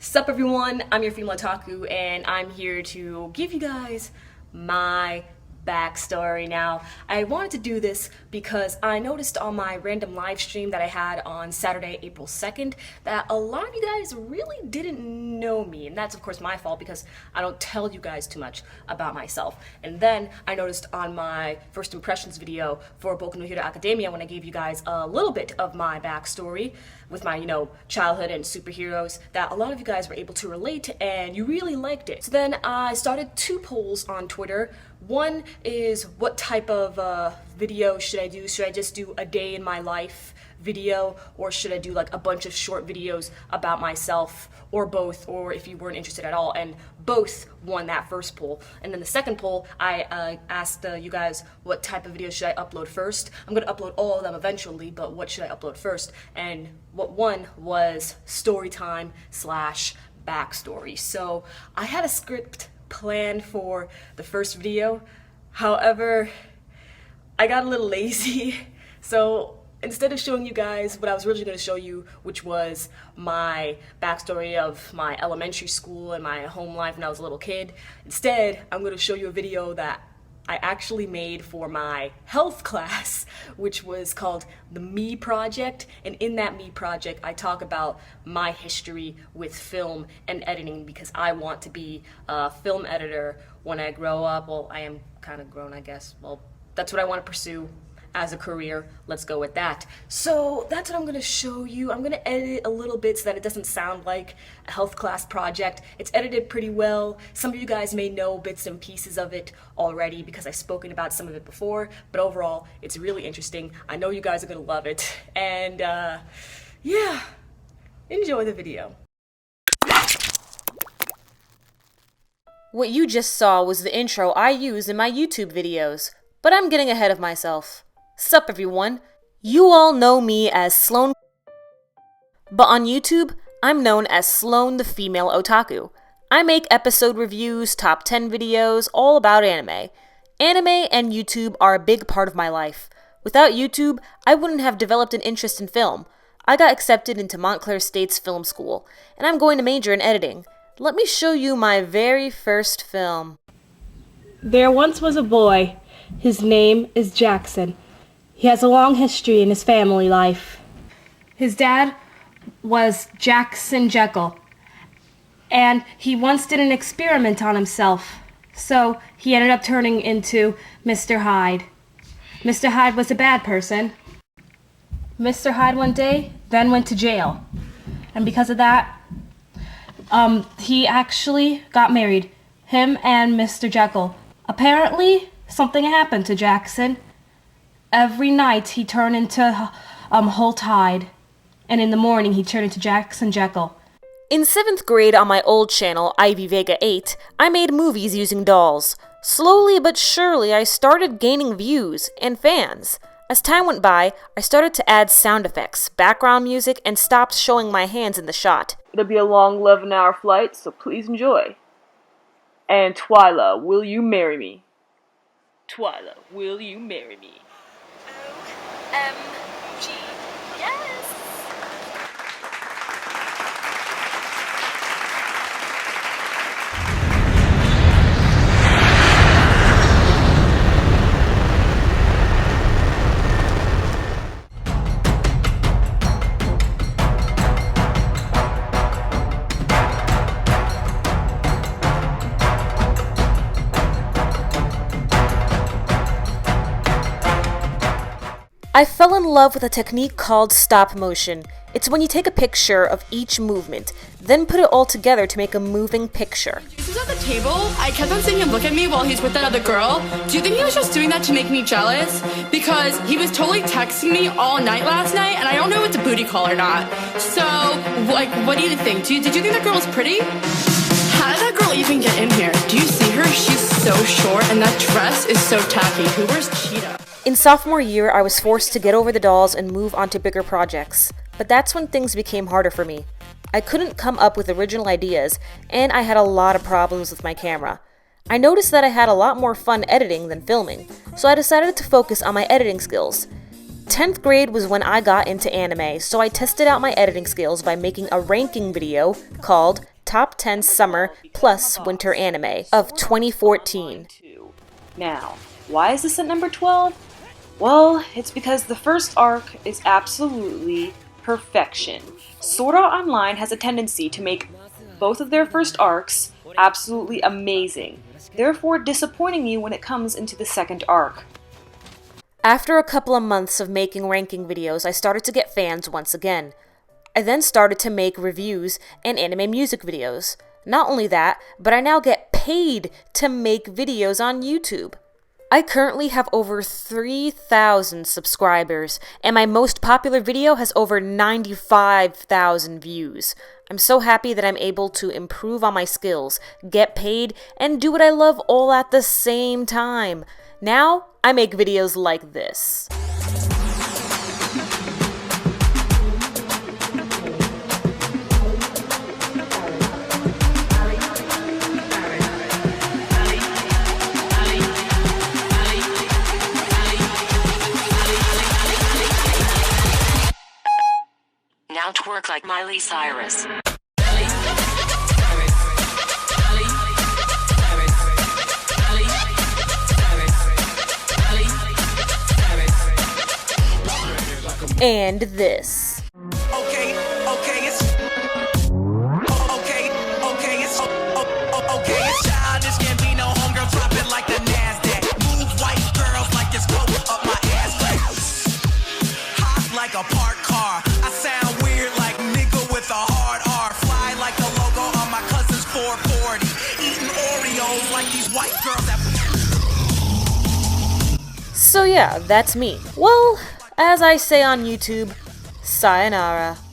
Sup everyone, I'm your female otaku and I'm here to give you guys my backstory. Now, I wanted to do this because I noticed on my random live stream that I had on Saturday, April 2nd, that a lot of you guys really didn't know me, and that's of course my fault because I don't tell you guys too much about myself. And then I noticed on my first impressions video for Boku no Hero Academia, when I gave you guys a little bit of my backstory with my, childhood and superheroes, that a lot of you guys were able to relate and you really liked it. So then I started two polls on Twitter. One is, what type of video should I do? Should I just do a day in my life video, or should I do like a bunch of short videos about myself, or both, or if you weren't interested at all? And both won that first poll. And then the second poll, I asked you guys, what type of videos should I upload first? I'm gonna upload all of them eventually, but what should I upload first? And what won was story time / backstory. So I had a script planned for the first video. However, I got a little lazy. So instead of showing you guys what I was originally going to show you, which was my backstory of my elementary school and my home life when I was a little kid, instead I'm going to show you a video that I actually made for my health class, which was called the Me Project. And in that Me Project, I talk about my history with film and editing because I want to be a film editor when I grow up. Well, I am kind of grown, I guess. Well, that's what I want to pursue as a career. Let's go with that. So that's what I'm going to show you. I'm going to edit it a little bit so that it doesn't sound like a health class project. It's edited pretty well. Some of you guys may know bits and pieces of it already because I've spoken about some of it before, but overall it's really interesting. I know you guys are going to love it. And yeah, enjoy the video. What you just saw was the intro I use in my YouTube videos, but I'm getting ahead of myself. Sup everyone, you all know me as Sloan, but on YouTube, I'm known as Sloan the Female Otaku. I make episode reviews, top 10 videos, all about anime. Anime and YouTube are a big part of my life. Without YouTube, I wouldn't have developed an interest in film. I got accepted into Montclair State's film school, and I'm going to major in editing. Let me show you my very first film. There once was a boy. His name is Jackson. He has a long history in his family life. His dad was Jackson Jekyll, and he once did an experiment on himself, so he ended up turning into Mr. Hyde. Mr. Hyde was a bad person. Mr. Hyde one day then went to jail, and because of that, he actually got married, him and Mr. Jekyll. Apparently, something happened to Jackson. Every night he turned into Holt Hyde, and in the morning he turned into Jackson Jekyll. In 7th grade on my old channel, Ivy Vega 8, I made movies using dolls. Slowly but surely I started gaining views and fans. As time went by, I started to add sound effects, background music, and stopped showing my hands in the shot. It'll be a long 11-hour flight, so please enjoy. And Twyla, will you marry me? Twyla, will you marry me? OMG, yes! I fell in love with a technique called stop motion. It's when you take a picture of each movement, then put it all together to make a moving picture. He was at the table. I kept on seeing him look at me while he's with that other girl. Do you think he was just doing that to make me jealous? Because he was totally texting me all night last night, and I don't know if it's a booty call or not. So, what do you think? Did you think that girl was pretty? How did that girl even get in here? Do you see her? She's so short, and that dress is so tacky. Who wears cheetah? In sophomore year, I was forced to get over the dolls and move on to bigger projects. But that's when things became harder for me. I couldn't come up with original ideas, and I had a lot of problems with my camera. I noticed that I had a lot more fun editing than filming, so I decided to focus on my editing skills. 10th grade was when I got into anime, so I tested out my editing skills by making a ranking video called top 10 summer plus winter anime of 2014. Now, why is this at number 12? Well, it's because the first arc is absolutely perfection. Sword Art Online has a tendency to make both of their first arcs absolutely amazing, therefore disappointing you when it comes into the second arc. After a couple of months of making ranking videos, I started to get fans once again. I then started to make reviews and anime music videos. Not only that, but I now get paid to make videos on YouTube. I currently have over 3,000 subscribers, and my most popular video has over 95,000 views. I'm so happy that I'm able to improve on my skills, get paid, and do what I love all at the same time. Now, I make videos like this. Now twerk like Miley Cyrus. And this. It's childish, can't be no homegirl, drop it like the NASDAQ. Move white girls like this, go up my ass crack. Hot like a parked car. I sound weird like nigga with a hard R. Fly like the logo on my cousin's 440. Eating Oreos like these white girls that... So yeah, that's me. Well, as I say on YouTube, sayonara.